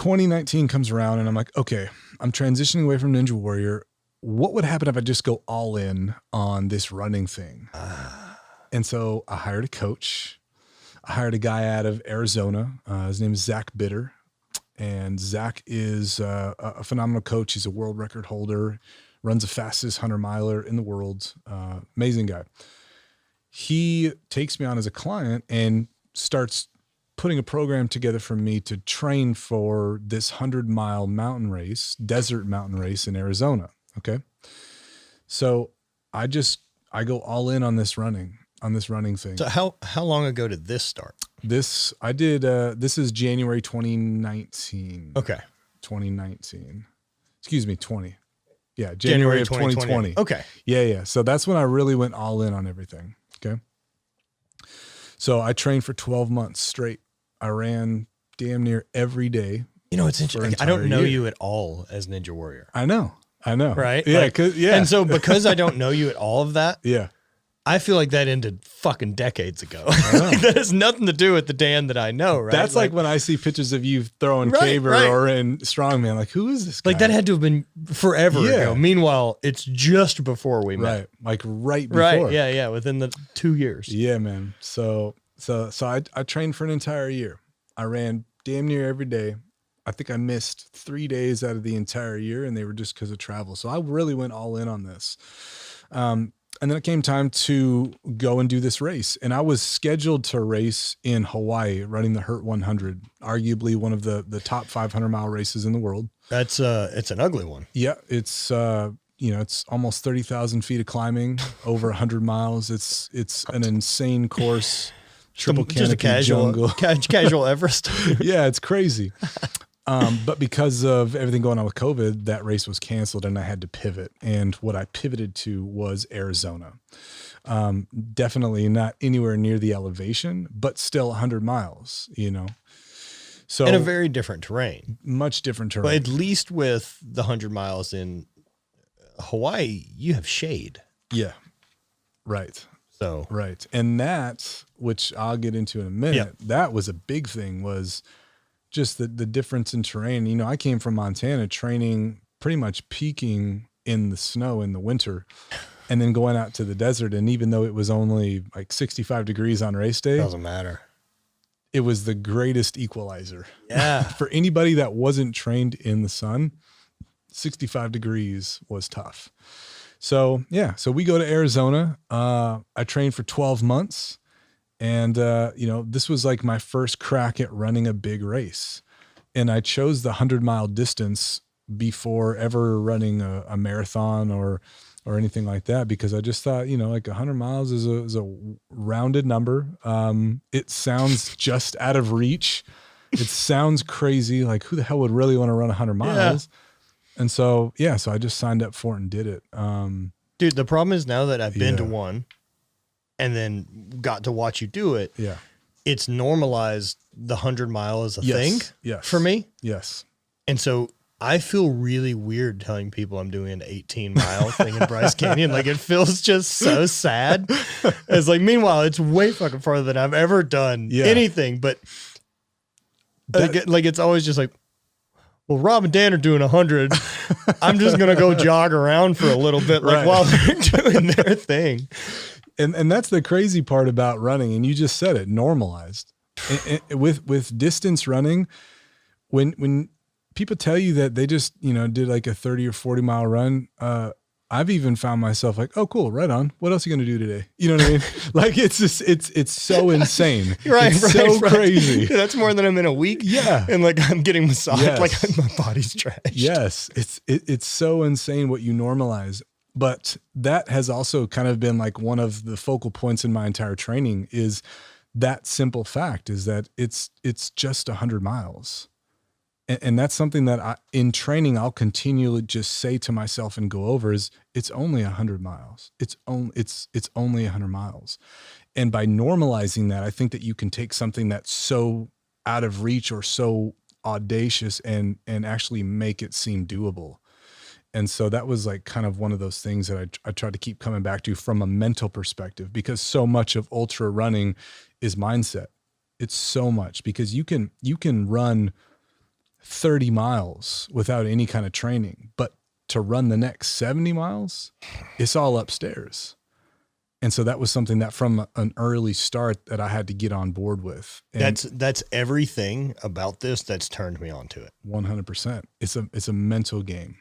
2019 comes around and I'm like, okay, I'm transitioning away from Ninja Warrior. What would happen if I just go all in on this running thing? And so I hired a coach. I hired a guy out of Arizona. His name is Zach Bitter. And Zach is a phenomenal coach. He's a world record holder, runs the fastest 100-miler in the world. Amazing guy. He takes me on as a client and starts putting a program together for me to train for this 100-mile mountain race, desert mountain race in Arizona. Okay. So I go all in on this running thing. So how long ago did this start? This is January 2019. Okay. 2019. Excuse me, 20. Yeah. January of 2020. Okay. Yeah. So that's when I really went all in on everything. Okay. So I trained for 12 months straight. I ran damn near every day. You know, it's interesting. I don't know you at all as Ninja Warrior. I know. Right? Yeah. Like, yeah. And so because I don't know you at all of that. Yeah. I feel like that ended fucking decades ago. That has nothing to do with the Dan that I know, right? That's like when I see pictures of you throwing caber or in strongman, like, who is this guy? Like that had to have been forever ago. Meanwhile, it's just before we met. Right. Like right before. Right. Yeah. Within the 2 years. Yeah, man. So I trained for an entire year. I ran damn near every day. I think I missed 3 days out of the entire year, and they were just because of travel. So I really went all in on this. And then it came time to go and do this race. And I was scheduled to race in Hawaii, running the HVIII 100, arguably one of the top 500-mile races in the world. It's an ugly one. Yeah. It's, it's almost 30,000 feet of climbing, over 100 miles. It's an insane course. Triple canopy jungle. Casual Everest. Yeah, it's crazy. But because of everything going on with COVID, that race was canceled and I had to pivot. And what I pivoted to was Arizona. Definitely not anywhere near the elevation, but still 100 miles, So in a very different terrain. Much different terrain. But at least with the 100 miles in Hawaii, you have shade. Yeah. Right. So right. And that, which I'll get into in a minute, that was a big thing, was just the difference in terrain. I came from Montana training, pretty much peaking in the snow in the winter, and then going out to the desert. And even though it was only like 65 degrees on race day, doesn't matter. It was the greatest equalizer. Yeah. For anybody that wasn't trained in the sun, 65 degrees was tough. So we go to Arizona. I trained for 12 months. And, this was like my first crack at running a big race. And I chose the 100-mile distance before ever running a marathon or anything like that, because I just thought, like 100 miles is a rounded number. It sounds just out of reach. It sounds crazy. Like, who the hell would really want to run 100 miles? Yeah. And so I just signed up for it and did it. Dude, the problem is now that I've been to one, and then got to watch you do it. Yeah. It's normalized the 100 mile as a thing for me. Yes. And so I feel really weird telling people I'm doing an 18-mile thing in Bryce Canyon. Like, it feels just so sad. It's like, meanwhile, it's way fucking farther than I've ever done anything. But like, it's always just like, well, Rob and Dan are doing 100. I'm just going to go jog around for a little bit, while they're doing their thing. And that's the crazy part about running. And you just said it, normalized. With distance running, when people tell you that they just, did like a 30 or 40 mile run, I've even found myself like, oh, cool, right on. What else are you going to do today? You know what I mean? Like, it's just, it's so insane. It's so crazy. That's more than I'm in a week. Yeah. And like, I'm getting massaged, like my body's trashed. Yes. It's so insane what you normalize. But that has also kind of been like one of the focal points in my entire training, is that simple fact, is that it's just 100 miles. And that's something that in training, I'll continually just say to myself and go over, is it's only 100 miles. It's only 100 miles. And by normalizing that, I think that you can take something that's so out of reach or so audacious and actually make it seem doable. And so that was like kind of one of those things that I tried to keep coming back to from a mental perspective, because so much of ultra running is mindset. It's so much, because you can run 30 miles without any kind of training, but to run the next 70 miles, it's all upstairs. And so that was something that from an early start that I had to get on board with. And that's everything about this that's turned me on to it. 100%. It's a mental game.